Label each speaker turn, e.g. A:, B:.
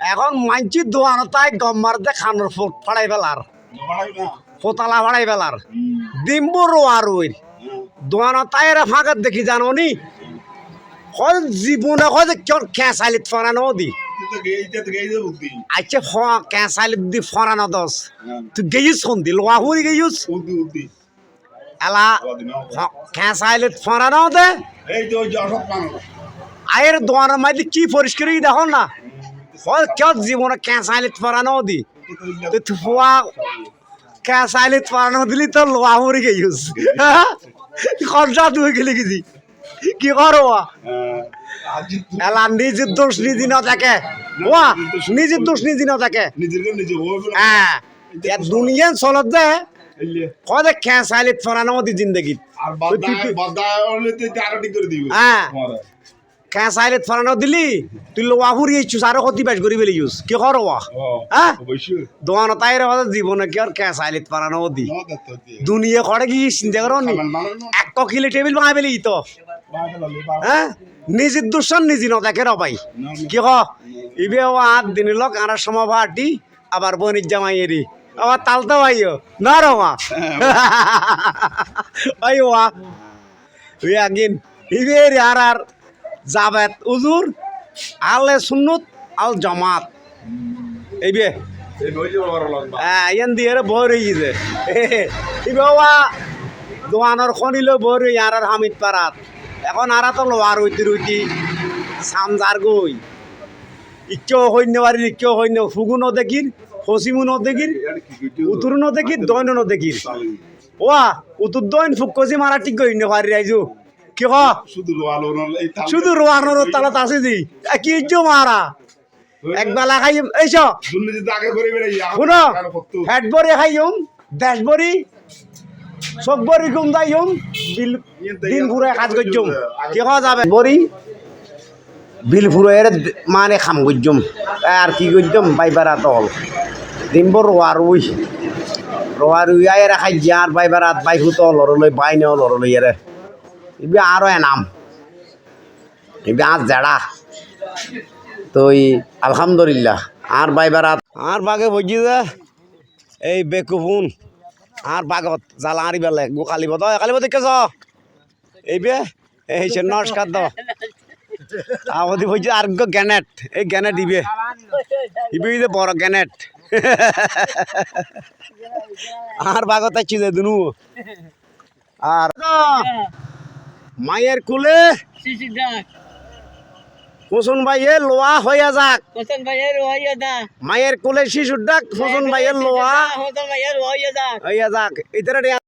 A: এখন মানছি দোয়ানতায় গম্মারতে খানোর ফাড়াই ফেলার ফোতালা ফাড়াই ফেলার ডিম্বু রোয়া রুইর দোয়ানতায় এরা ফাঁকাত দেখি জানো নি হয় জীবনে হয় কেউ ক্যাঁচালিত ফরানো দি আচ্ছা ক্যাঁচালিত দি ফরানো দশ তুই গেছিস সন্ধি লোয়া হুড়ি গেছিস এলা ক্যাঁচালিত ফরানো দে আয়ের দোয়ানের মাঝে কি পরিষ্কার দেখো না হয় কেউ জীবনে ক্যাঁচালিত ফরানো দি তুই ফুয়া ক্যাঁচালিত ফরানো দিলি তো লোয়া হুড়ি গেছিস খরচা তুই গেলি গেছি কি করো এলা নিজের দোষ নিজে না থাকে ওয়া নিজের দোষ নিজে না থাকে হ্যাঁ দুনিয়া চলত দে কদে খেসাইলিত ফরানো দি জিন্দগি হ্যাঁ খেসাইলিত ফরানো দিলি তুই লোয়া হুরি ইচ্ছুস আরো ক্ষতি বাস করি বেলি ইউস কি করো হ্যাঁ দোয়ান তাই রে জীবনে কি আর খেসাইলিত ফরানো দি দুনিয়া করে কি চিন্তা করো নি এক কিলো টেবিল বানাই বেলি তো হ্যাঁ নিজের দোষণ নিজে ন দেখে রবাই কি ইবে ও 8 দিন লোক আর সময় ভাটি আবার বনির জামাই এরি আবার তালতে ভাইও না রমা ভাই ওয়া তুই আগিন ইবে আর জাবেত উজুর আলে সুন্নত আল জামাত ইবে হ্যাঁ ইয়ান দিয়ে বই রইছে ইবে ওয়া দোয়ানোর খনিল বই রই আর হামিদ পারাত এখন আর তো লোয়ার রইতি সামজার গই ইচ্ছেও হইনে পারি ইচ্ছেও হইনে ফুগু নদেকির ফসিমু নদেকির উতুর নদেকির দৈন নদেকির ওয়া উতুর দৈন ফুকসি মারা ঠিক হইনে পারি রাইজু কি শুধু রোয়ানোর তালাত আছে দি কি ইজ্জো মারা একবেলা খাইম এইস শুনো ফ্যাট বরি খাইম দেশ বরি সব বরি গুম যাইম দিন ঘুরে কাজ করছুম কি খাওয়া যাবে বরি বিল ফুরে মানে খাম করছুম আর কি করছুম বাইবার তল দিনবর রোয়া রুই আয় খাই আর বাইবার বাই হুতো লড়লৈ বাই নেও লড়লৈ এরে ইবি আরো এনাম ইবি আর জেড়া তো আলহামদুলিল্লাহ আর বাইবার আর বাগে বুঝি যে এই বেকুফুন আর বাগত জ্বালা আরি বেলে গো কালিব দেখেছ এইবে এই সে নমস্কার দ আবদি বুঝি আর গ্যানেট এই গ্যানেট ইবে ইবে বড় গ্যানেট আর বাগত আছি যে দুনু আর মায়ের কুলে কুসুন ভাইয়ে লোয়া হইয়া যাক মায়ের কুলে শিশুর ডাক কুসুন ভাইয়ের লোয়া হইয়া যাক এটা